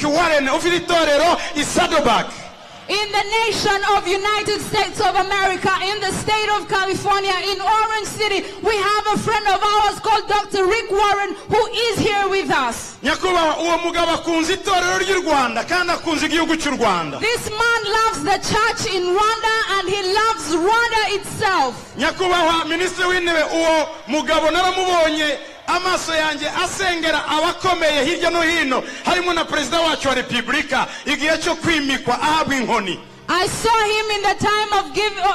Warren ufite itorero i Saddleback. In the nation of United States of America, in the state of California, in Orange City, we have a friend of ours called Dr. Rick Warren, who is here with us. Nyakubahwa uwo mugabo akunze itorero ry'u Rwanda kandi akunze igihugu cy'u Rwanda. This man loves the church in Rwanda and he loves Rwanda itself. Nyakubahwa Minisitiri w'Intebe, uwo mugabo naramubonye amaso yanjye asengera abakomeye hirya no hino, harimo na Perezida wacu wa Repubulika igihe cyo kwimikwa ahabwa inkoni. I saw him in the time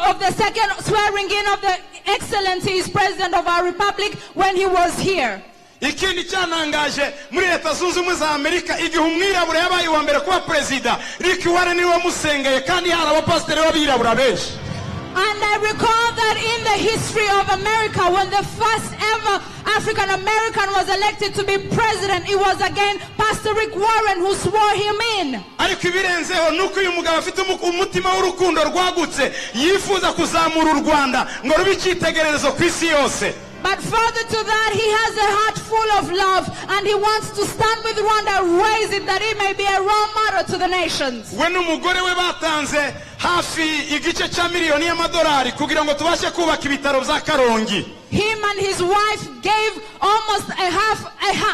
of the second swearing in of the Excellency, his President of our Republic, when he was here. Ikindi cyanangaje muri Leta Zunze Ubumwe za Amerika, igihe umwirabura yabaye uwa mbere kuba perezida, Rick Warren niwe wamusengeye kandi hari abapasiteri b'abirabura benshi. And I recall that in the history of America, when the first ever African American was elected to be president, it was again Pastor Rick Warren who swore him in. Ariko ibirenzeho nuko uyu mugabo afite umutima w'urukundo rwagutse, yifuza kuzamura u Rwanda ngo rube icyitegererezo ku isi yose. But further to that, he has a heart full of love and he wants to stand with Rwanda, raise it that it may be a role model to the nations. We n'umugore we batanze hafi igice cya miliyoni y'amadolari kugira ngo tubashe kubaka ibitaro bya Karongi. Him and his wife gave almost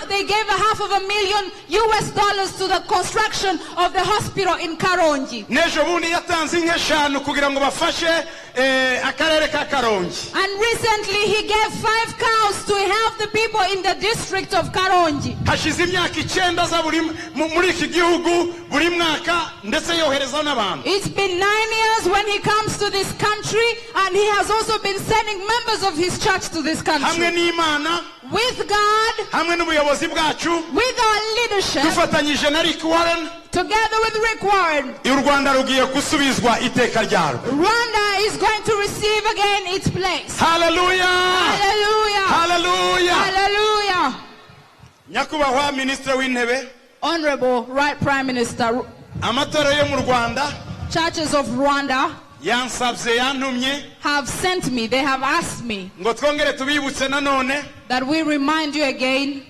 they gave $500,000 to the construction of the hospital in Karongi. Nejo bundi yatanze nk'eshanu kugira ngo bafashe akarere ka Karongi. And recently he gave 5 cows to help the people in the district of Karongi. Hashize imyaka 9 za muri iki gihugu buri mwaka ndetse yohereza n'abantu. It's been 9 years when he comes to this country, and he has also been sending members of his church to this country. Hamwe n'Imana, with God, hamwe n'ubuyobozi bwacu, with our leadership, dufatanyije na Rick Warren, together with Rick Warren, u Rwanda rugiye gusubizwa iteka ryarwo. Rwanda is going to receive again its place. Hallelujah! Hallelujah! Hallelujah! Hallelujah! Nyakubahwa Minisitiri w'Intebe, Honorable Right Prime Minister, amatorero yo mu Rwanda, churches of Rwanda yansabye yantumye, have sent me, they have asked me ngo twongere tubibutse nanone that we remind you again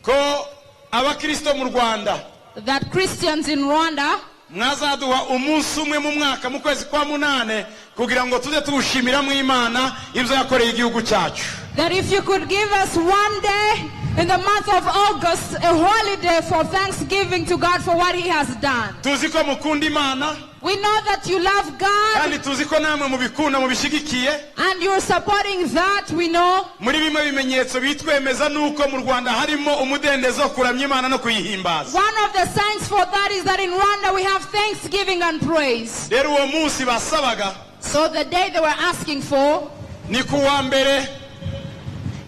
ko abakristo mu Rwanda, that Christians in Rwanda mwazaduha umunsi umwe mu mwaka mu kwezi kwa munane kugira ngo tuze tuwushimira mu Imana ibyo yakoreye igihugu cyacu. That if you could give us one day in the month of August, a holiday for thanksgiving to God for what he has done. Tuzi ko mukunda Imana, we know that you love God, kandi tuzi ko namwe mubikunda mubishigikiye, and you're supporting that, we know. Muri bimwe bimenyetso bitwemeza nuko mu Rwanda harimo umudendezo kuramya Imana no kuyihimbaza. One of the signs for that is that in Rwanda we have thanksgiving and praise. Rero uwo munsi basabaga, so the day they were asking for, ni kuwa mbere,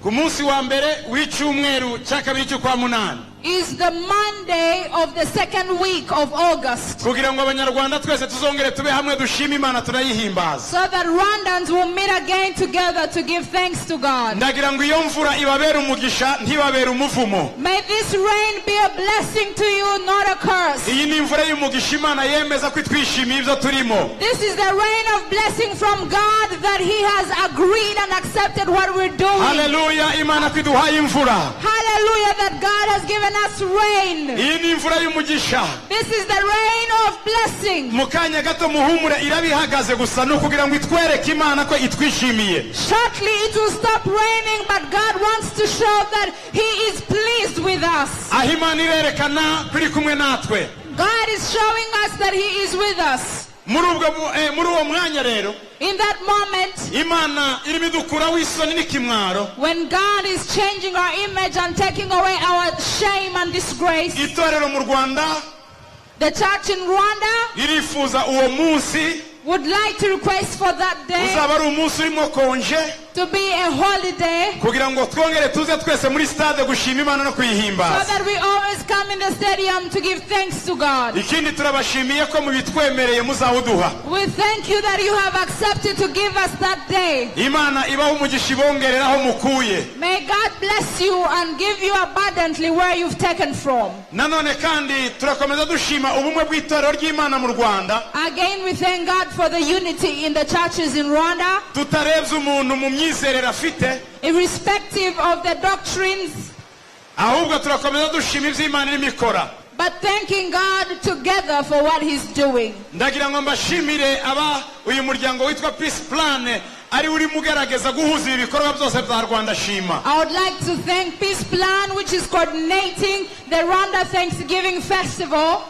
ku munsi wa mbere w'icyumweru cya kabiri cyo kwa munane, is the Monday of the second week of August. Kugira ngo abanyarwanda twese tuzongere tube hamwe dushima Imana tunayihimbaza. So that Rwandans will meet again together to give thanks to God. Ndagira ngo iyo mvura ibabere umugisha ntibabere umuvumo. May this rain be a blessing to you, not a curse. Iyi ni imvura y'umugisha Imana yemeza ko twishimiye ibyo turimo. This is the rain of blessing from God that he has agreed and accepted what we're doing. Hallelujah, Imana kwiduhaye imvura. Hallelujah, that God has given us rain. Iyi ni imvura y'umugisha. This is the rain of blessing. Mu kanya gato muhumure irabihagaze gusa no kugira ngo itwereke Imana ko itwishimiye. Shortly it will stop raining, but God wants to show that he is pleased with us. Aho Imana irerekana kuri kumwe natwe. God is showing us that he is with us. Muri uwo mwanya rero, in that moment, Imana irimo idukuraho isoni n'ikimwaro, when God is changing our image and taking away our shame and disgrace, itorero mu Rwanda, the church in Rwanda, irifuza uwo munsi would like to request for that day uzaba ari umunsi urimo konje, to be a holiday, kugira ngo twongere tuze twese muri stade gushima Imana no kuyihimbaza. so that we always come in the stadium to give thanks to God. Ikindi turabashimiye ko mubitwemereye muzawuduha. We thank you that you have accepted to give us that day. Imana ibaho umugisha ibongereraho mukuye. May God bless you and give you abundantly where you've taken from. Nanone kandi turakomeza dushima ubumwe bw'itorero ry'Imana mu Rwanda. Again we thank God for the unity in the churches in Rwanda. Tutarebye umuntu mu myizerere afite, irrespective of the doctrines, ahubwo turakomeza dushima iby'Imana irimo ikora. but thanking God together for what he's doing. ndagira ngo mbashimire aba uyu muryango witwa Peace Plan ari uri mugerageza guhuza ibikorwa byose bya Rwanda Shima. I would like to thank Peace Plan, which is coordinating the Rwanda Thanksgiving Festival.